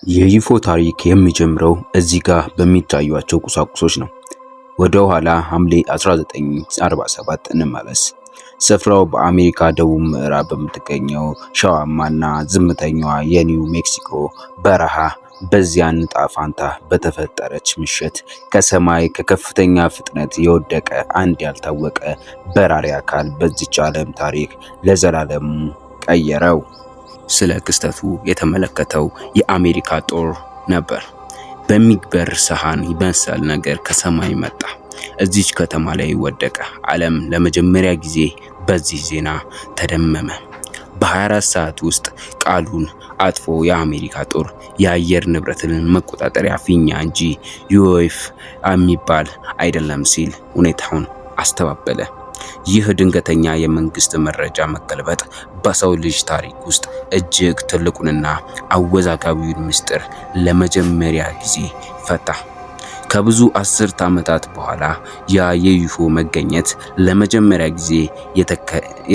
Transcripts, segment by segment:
የዩፎ ታሪክ የሚጀምረው እዚህ ጋር በሚታዩአቸው ቁሳቁሶች ነው። ወደ ኋላ ሐምሌ 1947 እንመለስ። ስፍራው በአሜሪካ ደቡብ ምዕራብ በምትገኘው ሸዋማና ዝምተኛዋ የኒው ሜክሲኮ በረሃ በዚያን ዕጣ ፈንታ በተፈጠረች ምሽት ከሰማይ ከከፍተኛ ፍጥነት የወደቀ አንድ ያልታወቀ በራሪ አካል በዚች ዓለም ታሪክ ለዘላለም ቀየረው። ስለ ክስተቱ የተመለከተው የአሜሪካ ጦር ነበር። በሚበር ሰሃን ይመስል ነገር ከሰማይ መጣ። እዚች ከተማ ላይ ወደቀ። ዓለም ለመጀመሪያ ጊዜ በዚህ ዜና ተደመመ። በ24 ሰዓት ውስጥ ቃሉን አጥፎ የአሜሪካ ጦር የአየር ንብረትን መቆጣጠሪያ ፊኛ እንጂ ዩኤፍ የሚባል አይደለም ሲል ሁኔታውን አስተባበለ። ይህ ድንገተኛ የመንግስት መረጃ መገልበጥ በሰው ልጅ ታሪክ ውስጥ እጅግ ትልቁንና አወዛጋቢውን ምስጢር ለመጀመሪያ ጊዜ ፈታ። ከብዙ አስርት ዓመታት በኋላ ያ የዩፎ መገኘት ለመጀመሪያ ጊዜ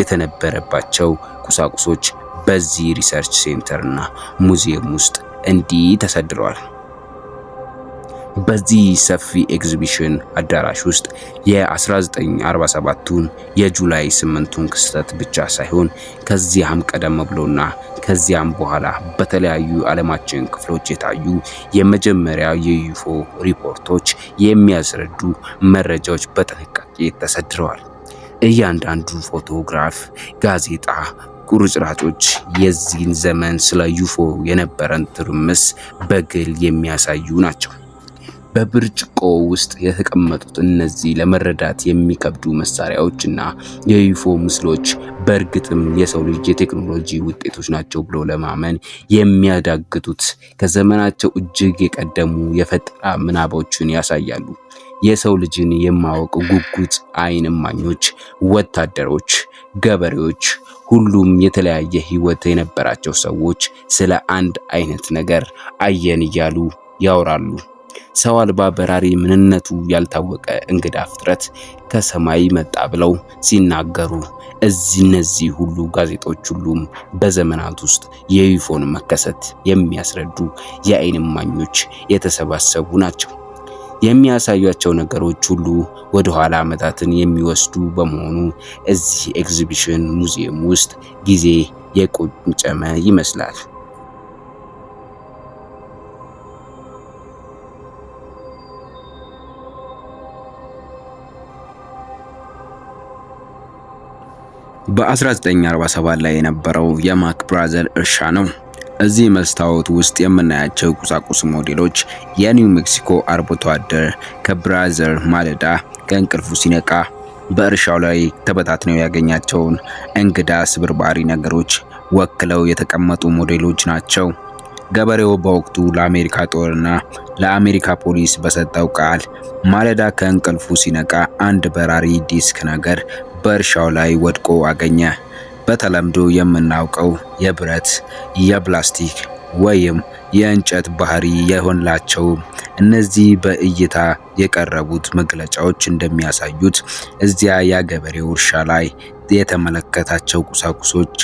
የተነበረባቸው ቁሳቁሶች በዚህ ሪሰርች ሴንተርና ሙዚየም ውስጥ እንዲህ ተሰድረዋል። በዚህ ሰፊ ኤግዚቢሽን አዳራሽ ውስጥ የ1947ቱን የጁላይ 8ቱን ክስተት ብቻ ሳይሆን ከዚያም ቀደም ብሎና ከዚያም በኋላ በተለያዩ ዓለማችን ክፍሎች የታዩ የመጀመሪያ የዩፎ ሪፖርቶች የሚያስረዱ መረጃዎች በጥንቃቄ ተሰድረዋል። እያንዳንዱ ፎቶግራፍ፣ ጋዜጣ ቁርጥራጮች የዚህን ዘመን ስለ ዩፎ የነበረን ትርምስ በግል የሚያሳዩ ናቸው። በብርጭቆ ውስጥ የተቀመጡት እነዚህ ለመረዳት የሚከብዱ መሳሪያዎችና የዩፎ ምስሎች በእርግጥም የሰው ልጅ የቴክኖሎጂ ውጤቶች ናቸው ብሎ ለማመን የሚያዳግቱት ከዘመናቸው እጅግ የቀደሙ የፈጠራ ምናቦችን ያሳያሉ። የሰው ልጅን የማወቅ ጉጉት ዓይን እማኞች፣ ወታደሮች፣ ገበሬዎች፣ ሁሉም የተለያየ ህይወት የነበራቸው ሰዎች ስለ አንድ አይነት ነገር አየን እያሉ ያወራሉ። ሰው አልባ በራሪ ምንነቱ ያልታወቀ እንግዳ ፍጥረት ከሰማይ መጣ ብለው ሲናገሩ እነዚህ ሁሉ ጋዜጦች ሁሉም በዘመናት ውስጥ የዩፎን መከሰት የሚያስረዱ የዓይን እማኞች የተሰባሰቡ ናቸው። የሚያሳዩአቸው ነገሮች ሁሉ ወደ ኋላ ዓመታትን የሚወስዱ በመሆኑ እዚህ ኤግዚቢሽን ሙዚየም ውስጥ ጊዜ የቆጨመ ይመስላል። በ1947 ላይ የነበረው የማክ ብራዘር እርሻ ነው። እዚህ መስታወት ውስጥ የምናያቸው ቁሳቁስ ሞዴሎች የኒው ሜክሲኮ አርብቶ አደር ከብራዘር ማለዳ ከእንቅልፉ ሲነቃ በእርሻው ላይ ተበታትነው ያገኛቸውን እንግዳ ስብርባሪ ነገሮች ወክለው የተቀመጡ ሞዴሎች ናቸው። ገበሬው በወቅቱ ለአሜሪካ ጦርና ለአሜሪካ ፖሊስ በሰጠው ቃል ማለዳ ከእንቅልፉ ሲነቃ አንድ በራሪ ዲስክ ነገር በእርሻው ላይ ወድቆ አገኘ። በተለምዶ የምናውቀው የብረት፣ የፕላስቲክ ወይም የእንጨት ባህሪ የሆንላቸው እነዚህ በእይታ የቀረቡት መግለጫዎች እንደሚያሳዩት እዚያ የገበሬው እርሻ ላይ የተመለከታቸው ቁሳቁሶች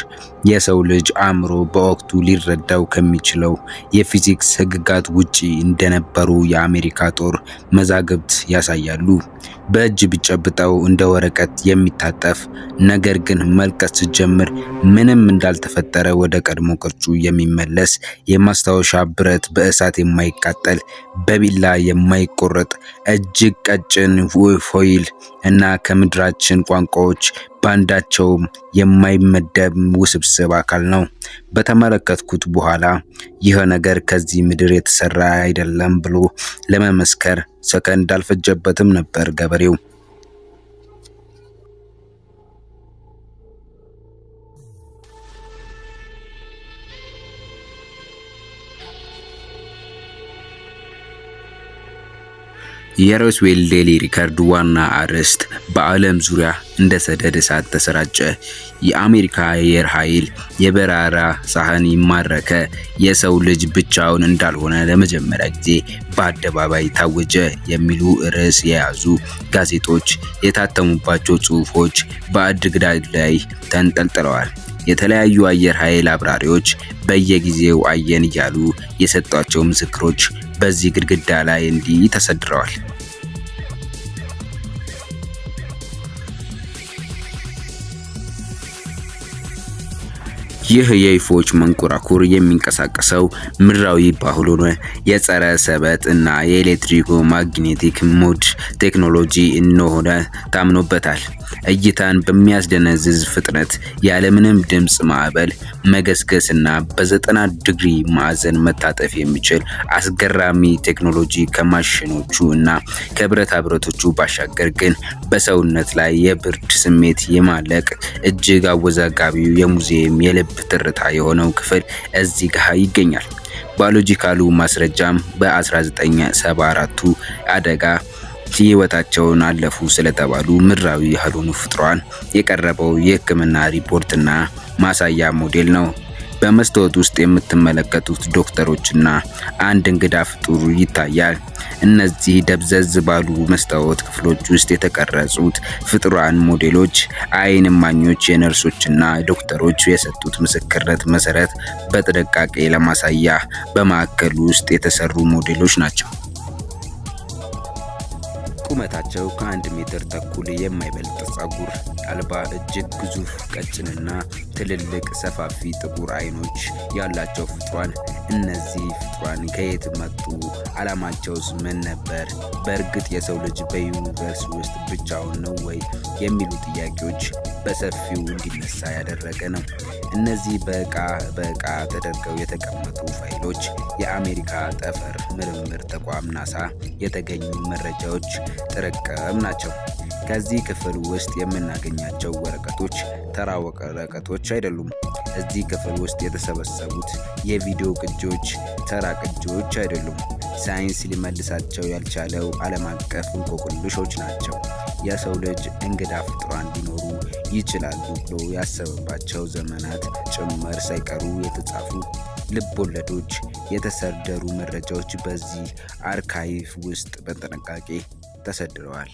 የሰው ልጅ አእምሮ በወቅቱ ሊረዳው ከሚችለው የፊዚክስ ሕግጋት ውጪ እንደነበሩ የአሜሪካ ጦር መዛግብት ያሳያሉ። በእጅ ቢጨብጠው እንደ ወረቀት የሚታጠፍ ነገር ግን መልቀስ ሲጀምር ምንም እንዳልተፈጠረ ወደ ቀድሞ ቅርጹ የሚመለስ የማስታወሻ ብረት፣ በእሳት የማይቃጠል በቢላ የማይቆረጥ እጅግ ቀጭን ፎይል እና ከምድራችን ቋንቋዎች ባንዳቸውም የማይመደብ ውስብስብ አካል ነው። በተመለከትኩት በኋላ ይህ ነገር ከዚህ ምድር የተሰራ አይደለም ብሎ ለመመስከር ሰከንድ አልፈጀበትም ነበር ገበሬው። የሮስዌል ዴሊ ሪከርድ ዋና አርዕስት በዓለም ዙሪያ እንደ ሰደድ እሳት ተሰራጨ። የአሜሪካ አየር ኃይል የበረራ ሳህን ይማረከ፣ የሰው ልጅ ብቻውን እንዳልሆነ ለመጀመሪያ ጊዜ በአደባባይ ታወጀ የሚሉ ርዕስ የያዙ ጋዜጦች የታተሙባቸው ጽሑፎች በአድግዳድ ላይ ተንጠልጥለዋል። የተለያዩ አየር ኃይል አብራሪዎች በየጊዜው አየን እያሉ የሰጧቸው ምስክሮች በዚህ ግድግዳ ላይ እንዲህ ተሰድረዋል። ይህ የወፎች መንኮራኩር የሚንቀሳቀሰው ምድራዊ ባልሆነ የጸረ ሰበጥ እና የኤሌክትሪክ ማግኔቲክ ሞድ ቴክኖሎጂ እንደሆነ ታምኖበታል። እይታን በሚያስደነዝዝ ፍጥነት ያለምንም ድምፅ ማዕበል መገስገስ እና በ90 ዲግሪ ማዕዘን መታጠፍ የሚችል አስገራሚ ቴክኖሎጂ ከማሽኖቹ እና ከብረታ ብረቶቹ ባሻገር ግን በሰውነት ላይ የብርድ ስሜት የማለቅ እጅግ አወዛጋቢው የሙዚየም የልብ ትርታ የሆነው ክፍል እዚህ ጋር ይገኛል። ባዮሎጂካሉ ማስረጃም በ1974ቱ አደጋ ሕይወታቸውን አለፉ ስለተባሉ ምድራዊ ያልሆኑ ፍጡራን የቀረበው የሕክምና ሪፖርትና ማሳያ ሞዴል ነው። በመስታወት ውስጥ የምትመለከቱት ዶክተሮችና አንድ እንግዳ ፍጡር ይታያል። እነዚህ ደብዘዝ ባሉ መስታወት ክፍሎች ውስጥ የተቀረጹት ፍጡራን ሞዴሎች ዓይን እማኞች የነርሶችና ዶክተሮች የሰጡት ምስክርነት መሰረት በጥንቃቄ ለማሳያ በማዕከሉ ውስጥ የተሰሩ ሞዴሎች ናቸው። ቁመታቸው ከ1 ሜትር ተኩል የማይበልጥ ፀጉር አልባ እጅግ ግዙፍ ቀጭንና ትልልቅ ሰፋፊ ጥቁር ዓይኖች ያላቸው ፍጡራን። እነዚህ ፍጡራን ከየት መጡ? ዓላማቸውስ ምን ነበር? በእርግጥ የሰው ልጅ በዩኒቨርስ ውስጥ ብቻውን ነው ወይ የሚሉ ጥያቄዎች በሰፊው እንዲነሳ ያደረገ ነው። እነዚህ በዕቃ ተደርገው የተቀመጡ ፋይሎች የአሜሪካ ጠፈር ምርምር ተቋም ናሳ የተገኙ መረጃዎች ጥርቅም ናቸው። ከዚህ ክፍል ውስጥ የምናገኛቸው ወረቀቶች ተራ ወረቀቶች አይደሉም። እዚህ ክፍል ውስጥ የተሰበሰቡት የቪዲዮ ቅጂዎች ተራ ቅጂዎች አይደሉም። ሳይንስ ሊመልሳቸው ያልቻለው ዓለም አቀፍ እንቆቅልሾች ናቸው። የሰው ልጅ እንግዳ ፍጡራን ሊኖሩ ይችላሉ ብሎ ያሰበባቸው ዘመናት ጭምር ሳይቀሩ የተጻፉ ልብ ወለዶች፣ የተሰደሩ መረጃዎች በዚህ አርካይቭ ውስጥ በጥንቃቄ ተሰድረዋል።